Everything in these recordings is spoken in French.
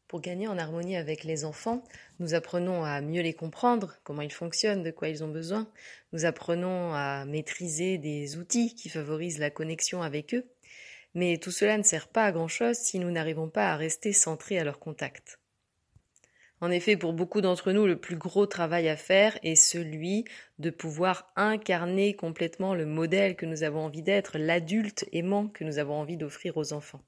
Pour gagner en harmonie avec les enfants, nous apprenons à mieux les comprendre, comment ils fonctionnent, de quoi ils ont besoin. Nous apprenons à maîtriser des outils qui favorisent la connexion avec eux. Mais tout cela ne sert pas à grand-chose si nous n'arrivons pas à rester centrés à leur contact. En effet, pour beaucoup d'entre nous, le plus gros travail à faire est celui de pouvoir incarner complètement le modèle que nous avons envie d'être, l'adulte aimant que nous avons envie d'offrir aux enfants.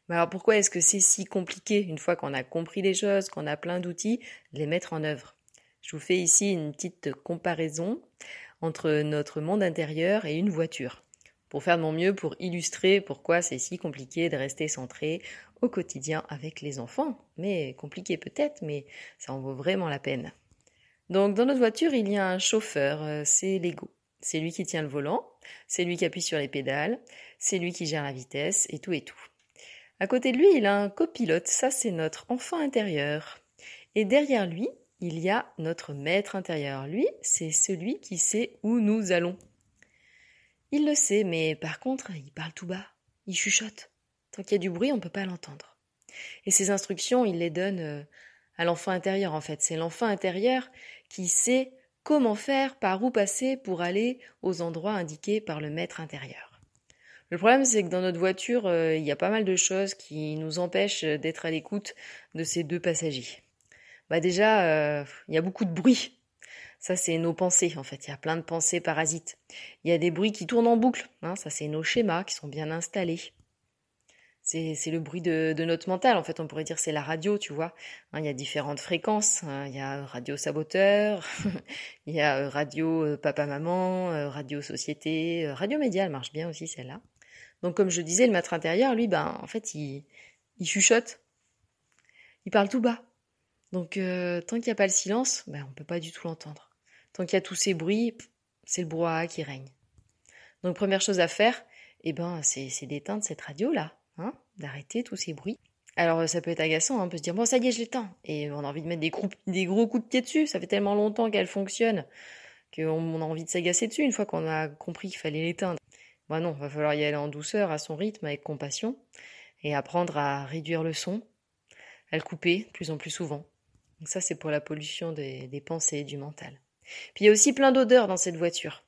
Mais alors pourquoi est-ce que c'est si compliqué, une fois qu'on a compris les choses, qu'on a plein d'outils, de les mettre en œuvre? Je vous fais ici une petite comparaison entre notre monde intérieur et une voiture, pour faire de mon mieux pour illustrer pourquoi c'est si compliqué de rester centré au quotidien avec les enfants. Mais compliqué peut-être, mais ça en vaut vraiment la peine. Donc dans notre voiture, il y a un chauffeur, c'est l'ego. C'est lui qui tient le volant, c'est lui qui appuie sur les pédales, c'est lui qui gère la vitesse et tout et tout. À côté de lui, il a un copilote, ça c'est notre enfant intérieur. Et derrière lui, il y a notre maître intérieur. Lui, c'est celui qui sait où nous allons. Il le sait, mais par contre, il parle tout bas, il chuchote. Tant qu'il y a du bruit, on ne peut pas l'entendre. Et ces instructions, il les donne à l'enfant intérieur en fait. C'est l'enfant intérieur qui sait comment faire, par où passer pour aller aux endroits indiqués par le maître intérieur. Le problème, c'est que dans notre voiture, il y a pas mal de choses qui nous empêchent d'être à l'écoute de ces deux passagers. Déjà, il y a beaucoup de bruit. Ça, c'est nos pensées, en fait. Il y a plein de pensées parasites. Il y a des bruits qui tournent en boucle. Ça, c'est nos schémas qui sont bien installés. C'est le bruit de notre mental, en fait. On pourrait dire c'est la radio, tu vois. Il y a différentes fréquences. Il y a radio saboteur, il y a radio papa-maman, radio société, radio média, elle marche bien aussi, celle-là. Donc, comme je disais, le maître intérieur, lui, en fait, il chuchote. Il parle tout bas. Donc, tant qu'il n'y a pas le silence, on ne peut pas du tout l'entendre. Tant qu'il y a tous ces bruits, c'est le brouhaha qui règne. Donc, première chose à faire, c'est d'éteindre cette radio-là, d'arrêter tous ces bruits. Alors, ça peut être agaçant, on peut se dire, bon, ça y est, je l'éteins. Et on a envie de mettre des gros coups de pied dessus. Ça fait tellement longtemps qu'elle fonctionne qu'on a envie de s'agacer dessus une fois qu'on a compris qu'il fallait l'éteindre. Non, va falloir y aller en douceur, à son rythme, avec compassion, et apprendre à réduire le son, à le couper de plus en plus souvent. Donc ça, c'est pour la pollution des pensées, du mental. Puis il y a aussi plein d'odeurs dans cette voiture.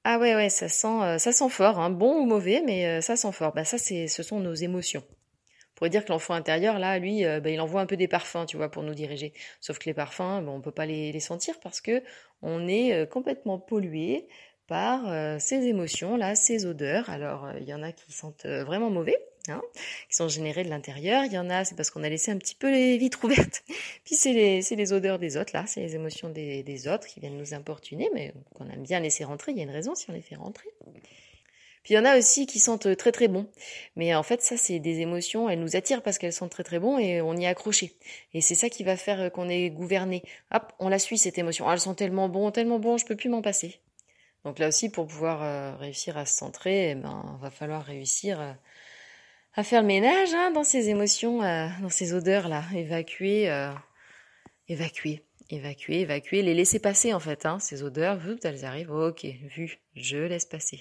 Ah ouais, ça sent fort, bon ou mauvais, mais ça sent fort. Ce sont nos émotions. On pourrait dire que l'enfant intérieur, là, lui, il envoie un peu des parfums, tu vois, pour nous diriger. Sauf que les parfums, on peut pas les sentir parce que on est complètement pollué par ces émotions-là, ces odeurs. Alors, il y en a qui sentent vraiment mauvais, qui sont générés de l'intérieur. Il y en a, c'est parce qu'on a laissé un petit peu les vitres ouvertes. Puis c'est les odeurs des autres, là, c'est les émotions des autres qui viennent nous importuner, mais qu'on aime bien laisser rentrer. Il y a une raison si on les fait rentrer. Puis il y en a aussi qui sentent très très bon. Mais en fait, ça, c'est des émotions, elles nous attirent parce qu'elles sentent très très bon et on y est accroché. Et c'est ça qui va faire qu'on est gouverné. Hop, on la suit cette émotion. Elles sont tellement bon, je peux plus m'en passer. Donc là aussi, pour pouvoir réussir à se centrer, va falloir réussir à faire le ménage dans ces émotions, dans ces odeurs-là. Évacuer, les laisser passer en fait. Ces odeurs, elles arrivent, ok, vu, je laisse passer.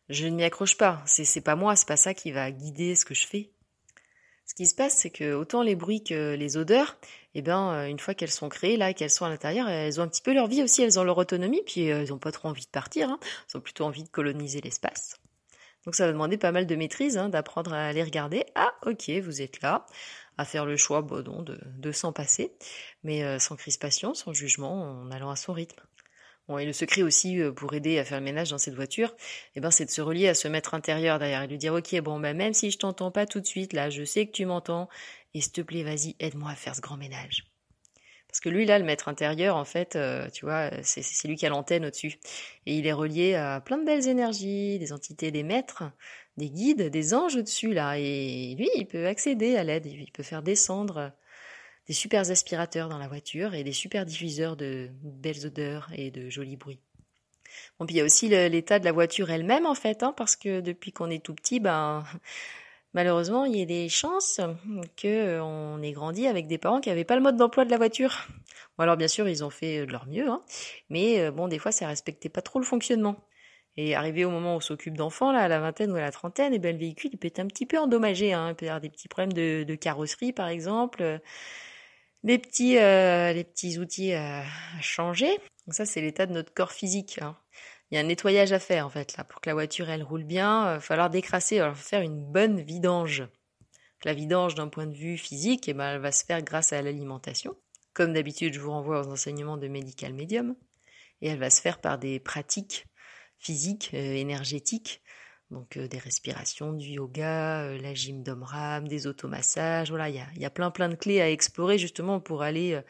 Je ne m'y accroche pas, c'est pas moi, c'est pas ça qui va guider ce que je fais. Ce qui se passe, c'est que autant les bruits que les odeurs, une fois qu'elles sont créées, là, qu'elles sont à l'intérieur, elles ont un petit peu leur vie aussi, elles ont leur autonomie, puis elles ont pas trop envie de partir, elles ont plutôt envie de coloniser l'espace. Donc ça va demander pas mal de maîtrise, d'apprendre à les regarder. Ah, ok, vous êtes là, à faire le choix, de s'en passer, mais sans crispation, sans jugement, en allant à son rythme. Bon, et le secret aussi pour aider à faire le ménage dans cette voiture, c'est de se relier à ce maître intérieur derrière et lui dire ok, même si je t'entends pas tout de suite, là, je sais que tu m'entends, et s'il te plaît, vas-y, aide-moi à faire ce grand ménage. Parce que lui, là, le maître intérieur, en fait, tu vois, c'est lui qui a l'antenne au-dessus. Et il est relié à plein de belles énergies, des entités, des maîtres, des guides, des anges au-dessus, là. Et lui, il peut accéder à l'aide, il peut faire descendre des super aspirateurs dans la voiture et des super diffuseurs de belles odeurs et de jolis bruits. Bon, puis il y a aussi l'état de la voiture elle-même, en fait, parce que depuis qu'on est tout petit, malheureusement, il y a des chances qu'on ait grandi avec des parents qui n'avaient pas le mode d'emploi de la voiture. Bon, alors bien sûr, ils ont fait de leur mieux, mais des fois, ça respectait pas trop le fonctionnement. Et arrivé au moment où on s'occupe d'enfants, là, à la vingtaine ou à la trentaine, le véhicule, il peut être un petit peu endommagé, il peut y avoir des petits problèmes de carrosserie, par exemple, Les petits outils à changer. Donc ça, c'est l'état de notre corps physique, hein. Il y a un nettoyage à faire, en fait, là. Pour que la voiture, elle roule bien, il va falloir décrasser, il va faire une bonne vidange. La vidange, d'un point de vue physique, eh ben, elle va se faire grâce à l'alimentation. Comme d'habitude, je vous renvoie aux enseignements de Medical Medium. Et elle va se faire par des pratiques physiques, énergétiques. Donc des respirations, du yoga, la gym d'Omram, des automassages. Voilà, il y a plein de clés à explorer justement pour aller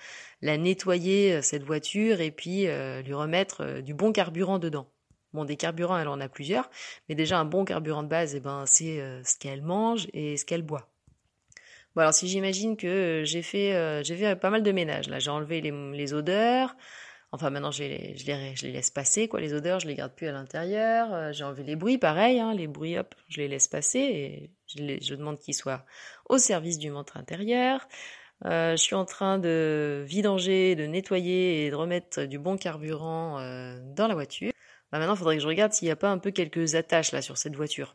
la nettoyer, cette voiture, et puis lui remettre du bon carburant dedans. Bon, des carburants, elle en a plusieurs, mais déjà un bon carburant de base, eh ben, c'est ce qu'elle mange et ce qu'elle boit. Bon, alors si j'imagine que j'ai fait pas mal de ménage, là, j'ai enlevé les odeurs. Enfin, maintenant, je les laisse passer, quoi. Les odeurs, je les garde plus à l'intérieur. J'ai enlevé les bruits, pareil, hein. Les bruits, hop, je les laisse passer et je demande qu'ils soient au service du ventre intérieur. Je suis en train de vidanger, de nettoyer et de remettre du bon carburant dans la voiture. Bah, maintenant, il faudrait que je regarde s'il n'y a pas un peu quelques attaches là sur cette voiture.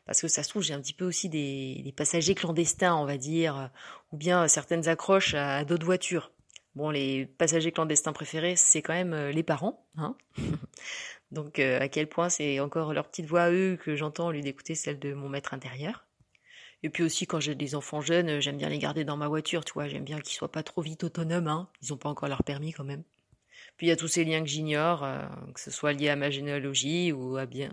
Parce que ça se trouve, j'ai un petit peu aussi des passagers clandestins, on va dire, ou bien certaines accroches à d'autres voitures. Bon, les passagers clandestins préférés, c'est quand même les parents, hein. Donc, à quel point c'est encore leur petite voix à eux que j'entends au lieu d'écouter celle de mon maître intérieur. Et puis aussi, quand j'ai des enfants jeunes, j'aime bien les garder dans ma voiture, tu vois. J'aime bien qu'ils soient pas trop vite autonomes, hein. Ils ont pas encore leur permis quand même. Puis il y a tous ces liens que j'ignore, que ce soit lié à ma généalogie ou à des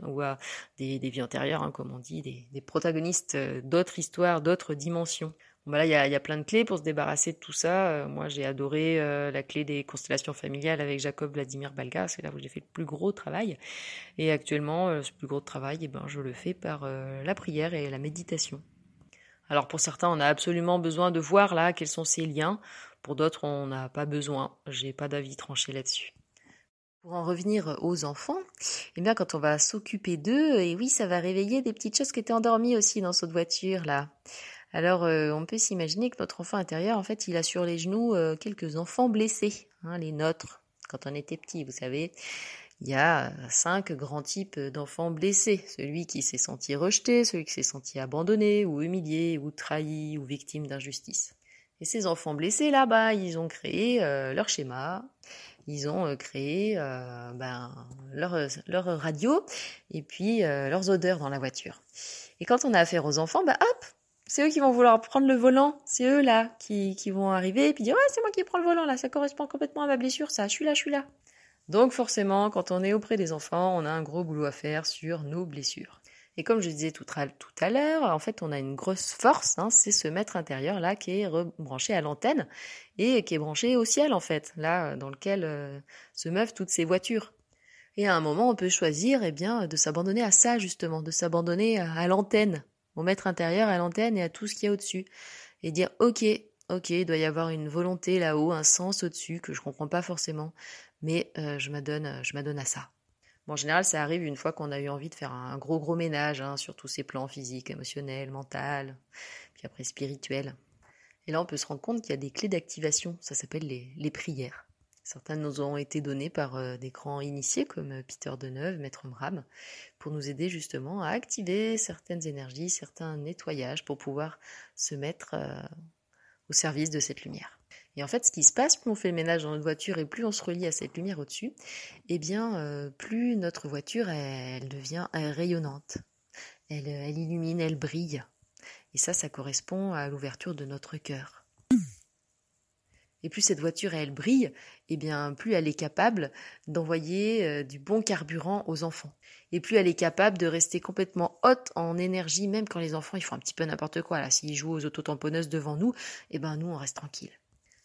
vies antérieures, hein, comme on dit, des protagonistes d'autres histoires, d'autres dimensions. Bon, bah là, il y a plein de clés pour se débarrasser de tout ça. Moi, j'ai adoré la clé des constellations familiales avec Jacob Vladimir Balga. C'est là où j'ai fait le plus gros travail. Et actuellement, ce plus gros travail, eh ben, je le fais par la prière et la méditation. Alors pour certains, on a absolument besoin de voir là quels sont ces liens. Pour d'autres, on n'a pas besoin. J'ai pas d'avis tranché là-dessus. Pour en revenir aux enfants, eh bien quand on va s'occuper d'eux, et oui, ça va réveiller des petites choses qui étaient endormies aussi dans cette voiture là. Alors on peut s'imaginer que notre enfant intérieur, en fait, il a sur les genoux quelques enfants blessés, hein, les nôtres, quand on était petit, vous savez. Il y a 5 grands types d'enfants blessés. Celui qui s'est senti rejeté, celui qui s'est senti abandonné, ou humilié, ou trahi, ou victime d'injustice. Et ces enfants blessés, là, bah, ils ont créé leur schéma, ils ont créé leur radio, et puis leurs odeurs dans la voiture. Et quand on a affaire aux enfants, bah hop, c'est eux qui vont vouloir prendre le volant. C'est eux, là, qui vont arriver, et puis dire, ouais, c'est moi qui prends le volant, là, ça correspond complètement à ma blessure, ça, je suis là. Donc forcément, quand on est auprès des enfants, on a un gros boulot à faire sur nos blessures. Et comme je disais tout à l'heure, en fait, on a une grosse force, hein, c'est ce maître intérieur là qui est branché à l'antenne et qui est branché au ciel en fait, là dans lequel se meuvent toutes ces voitures. Et à un moment, on peut choisir eh bien, de s'abandonner à ça justement, de s'abandonner à l'antenne, au maître intérieur, à l'antenne et à tout ce qu'il y a au-dessus. Et dire ok, il doit y avoir une volonté là-haut, un sens au-dessus que je comprends pas forcément, mais je m'adonne à ça. Bon, en général, ça arrive une fois qu'on a eu envie de faire un gros ménage, hein, sur tous ces plans physiques, émotionnels, mental, puis après spirituel. Et là, on peut se rendre compte qu'il y a des clés d'activation, ça s'appelle les prières. Certaines nous ont été données par des grands initiés comme Peter Deneuve, Maître Mram, pour nous aider justement à activer certaines énergies, certains nettoyages pour pouvoir se mettre au service de cette lumière. Et en fait, ce qui se passe, plus on fait le ménage dans notre voiture et plus on se relie à cette lumière au-dessus, eh bien, plus notre voiture, elle devient rayonnante. Elle illumine, elle brille. Et ça correspond à l'ouverture de notre cœur. Et plus cette voiture, elle brille, eh bien, plus elle est capable d'envoyer du bon carburant aux enfants. Et plus elle est capable de rester complètement haute en énergie, même quand les enfants, ils font un petit peu n'importe quoi. Là, s'ils jouent aux autotamponneuses devant nous, eh ben, nous, on reste tranquille.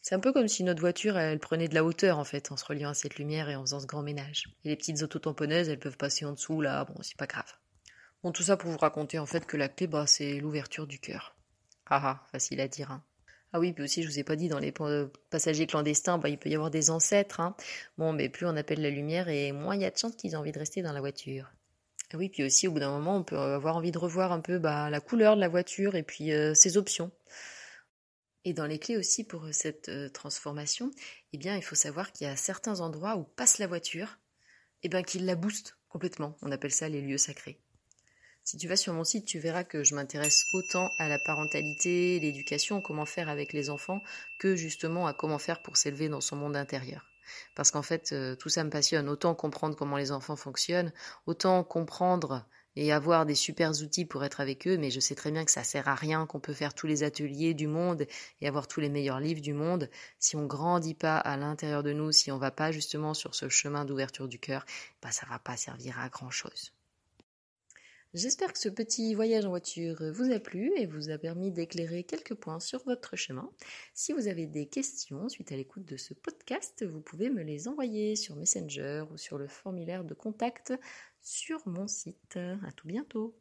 C'est un peu comme si notre voiture, elle prenait de la hauteur, en fait, en se reliant à cette lumière et en faisant ce grand ménage. Et les petites autotamponneuses, elles peuvent passer en dessous, là, bon, c'est pas grave. Bon, tout ça pour vous raconter, en fait, que la clé, bah, c'est l'ouverture du cœur. Ah, facile à dire, hein. Ah oui, puis aussi, je vous ai pas dit, dans les passagers clandestins, bah, il peut y avoir des ancêtres, hein. Bon, mais plus on appelle la lumière, et moins il y a de chances qu'ils aient envie de rester dans la voiture. Ah oui, puis aussi, au bout d'un moment, on peut avoir envie de revoir un peu bah, la couleur de la voiture et puis ses options. Et dans les clés aussi pour cette transformation, eh bien, il faut savoir qu'il y a certains endroits où passe la voiture, eh bien, qu'il la booste complètement. On appelle ça les lieux sacrés. Si tu vas sur mon site, tu verras que je m'intéresse autant à la parentalité, l'éducation, comment faire avec les enfants, que justement à comment faire pour s'élever dans son monde intérieur. Parce qu'en fait, tout ça me passionne. Autant comprendre comment les enfants fonctionnent, autant comprendre et avoir des super outils pour être avec eux, mais je sais très bien que ça sert à rien, qu'on peut faire tous les ateliers du monde et avoir tous les meilleurs livres du monde. Si on grandit pas à l'intérieur de nous, si on va pas justement sur ce chemin d'ouverture du cœur, ça va pas servir à grand chose. J'espère que ce petit voyage en voiture vous a plu et vous a permis d'éclairer quelques points sur votre chemin. Si vous avez des questions suite à l'écoute de ce podcast, vous pouvez me les envoyer sur Messenger ou sur le formulaire de contact sur mon site. À tout bientôt.